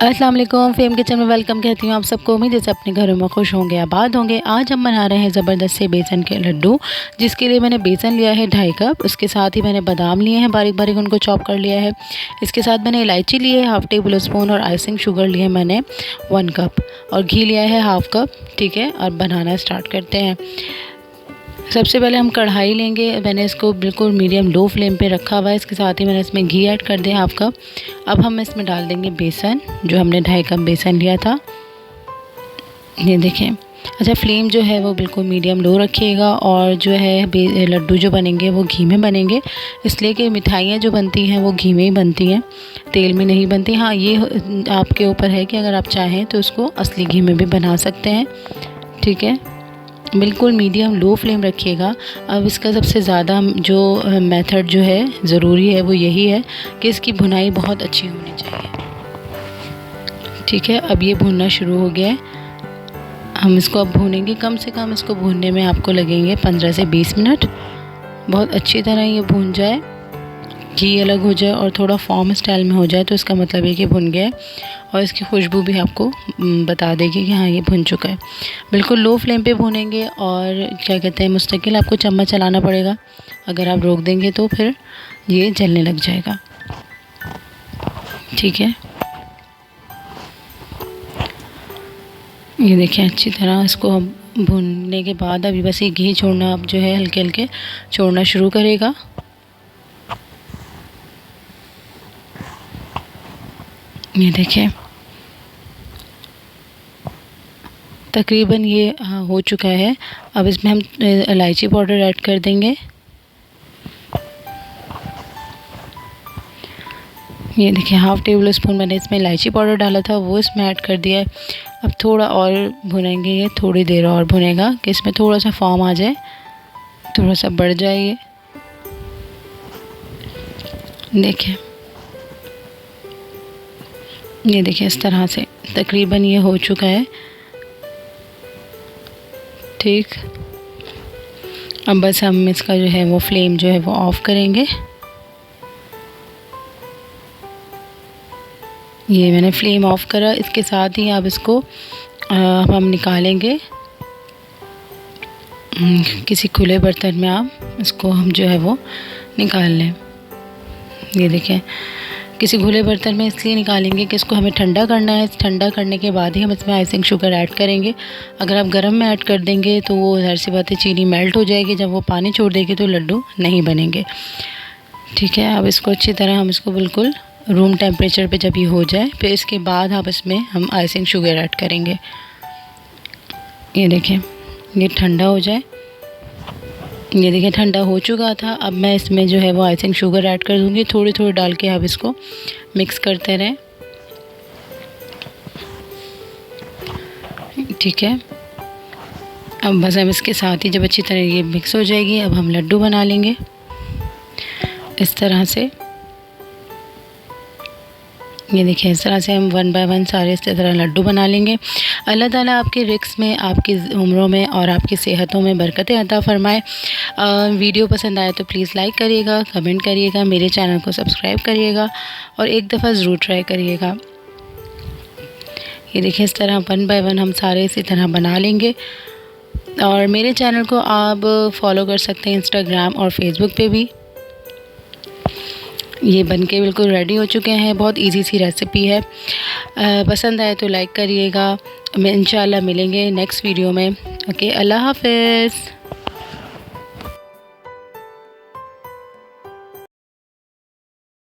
अस्सलाम वालेकुम, fame kitchen में वेलकम कहती हूँ आप सबको। उम्मीद है अपने घरों में खुश होंगे, आबाद होंगे। आज हम बना रहे हैं ज़बरदस्त से बेसन के लड्डू, जिसके लिए मैंने बेसन लिया है 2.5 कप। उसके साथ ही मैंने बादाम लिए हैं, बारीक बारीक उनको चॉप कर लिया है। इसके साथ मैंने इलायची ली है 1/2 टेबल स्पून, और आइसिंग शुगर लिए मैंने 1 कप, और घी लिया है 1/2 कप। ठीक है, और बनाना स्टार्ट करते हैं। सबसे पहले हम कढ़ाई लेंगे। मैंने इसको बिल्कुल मीडियम लो फ्लेम पे रखा हुआ है। इसके साथ ही मैंने इसमें घी ऐड कर दिया 1/2 कप। अब हम इसमें डाल देंगे बेसन, जो हमने 2.5 कप बेसन लिया था। ये देखें। अच्छा, फ्लेम जो है वो बिल्कुल मीडियम लो रखिएगा। और जो है लड्डू जो बनेंगे वो घी में बनेंगे, इसलिए कि मिठाइयाँ जो बनती हैं वो घी में ही बनती हैं, तेल में नहीं बनती। हाँ, ये आपके ऊपर है कि अगर आप चाहें तो उसको असली घी में भी बना सकते हैं। ठीक है, बिल्कुल मीडियम लो फ्लेम रखिएगा। अब इसका सबसे ज़्यादा जो मेथड जो है ज़रूरी है वो यही है कि इसकी भुनाई बहुत अच्छी होनी चाहिए। ठीक है, अब ये भुनना शुरू हो गया है। हम इसको अब भूनेंगे। कम से कम इसको भूनने में आपको लगेंगे 15 से 20 मिनट। बहुत अच्छी तरह ये भून जाए, घी अलग हो जाए और थोड़ा फॉर्म स्टाइल में हो जाए, तो इसका मतलब है कि भुन गया है। और इसकी खुशबू भी आपको बता देगी कि हाँ, ये भुन चुका है। बिल्कुल लो फ्लेम पे भूनेंगे, और क्या कहते हैं, मुस्तकिल आपको चम्मच चलाना पड़ेगा। अगर आप रोक देंगे तो फिर ये जलने लग जाएगा। ठीक है, ये देखें अच्छी तरह इसको हम भूनने के बाद अभी बस ये घी छोड़ना अब जो है हल्के हल्के छोड़ना शुरू करेगा। ये देखें, तकरीबन ये हो चुका है। अब इसमें हम इलायची पाउडर ऐड कर देंगे। ये देखिए, 1/2 टेबल स्पून मैंने इसमें इलायची पाउडर डाला था, वो इसमें ऐड कर दिया है। अब थोड़ा और भुनेंगे, ये थोड़ी देर और भुनेगा कि इसमें थोड़ा सा फॉर्म आ जाए, थोड़ा सा बढ़ जाए। ये देखिए इस तरह से तकरीबन ये हो चुका है। ठीक, अब बस हम इसका जो है वो फ्लेम जो है वो ऑफ़ करेंगे। ये मैंने फ्लेम ऑफ़ करा। इसके साथ ही अब इसको हम निकालेंगे किसी खुले बर्तन में। आप इसको हम जो है वो निकाल लें। ये देखें, किसी खुले बर्तन में इसलिए निकालेंगे कि इसको हमें ठंडा करना है। ठंडा करने के बाद ही हम इसमें आइसिंग शुगर ऐड करेंगे। अगर आप गर्म में ऐड कर देंगे तो वो ज़ाहिर सी बात है चीनी मेल्ट हो जाएगी। जब वो पानी छोड़ देगी तो लड्डू नहीं बनेंगे। ठीक है, अब इसको अच्छी तरह हम इसको बिल्कुल रूम टेम्परेचर पे जब ये हो जाए, फिर इसके बाद आप इसमें हम आइसिंग शुगर ऐड करेंगे। ये देखें, ये ठंडा हो जाए। ये देखिए ठंडा हो चुका था। अब मैं इसमें जो है वो आइसिंग शुगर ऐड कर दूँगी, थोड़ी थोड़ी डाल के आप इसको मिक्स करते रहें। ठीक है, अब बस हम इसके साथ ही जब अच्छी तरह ये मिक्स हो जाएगी, अब हम लड्डू बना लेंगे इस तरह से। ये देखिए, इस तरह से हम 1 बाय 1 सारे इस तरह लड्डू बना लेंगे। अल्लाह ताला आपके रिस्क में, आपकी उम्रों में और आपकी सेहतों में बरकतें अता फ़रमाए। वीडियो पसंद आए तो प्लीज़ लाइक करिएगा, कमेंट करिएगा, मेरे चैनल को सब्सक्राइब करिएगा, और एक दफ़ा ज़रूर ट्राई करिएगा। ये देखिए, इस तरह 1 बाय 1 हम सारे इसी तरह बना लेंगे। और मेरे चैनल को आप फॉलो कर सकते हैं इंस्टाग्राम और फेसबुक पे भी। ये बनके बिल्कुल रेडी हो चुके हैं। बहुत इजी सी रेसिपी है। पसंद आए तो लाइक करिएगा। मैं इंशाल्लाह मिलेंगे नेक्स्ट वीडियो में। ओके, अल्लाह हाफ़िज़।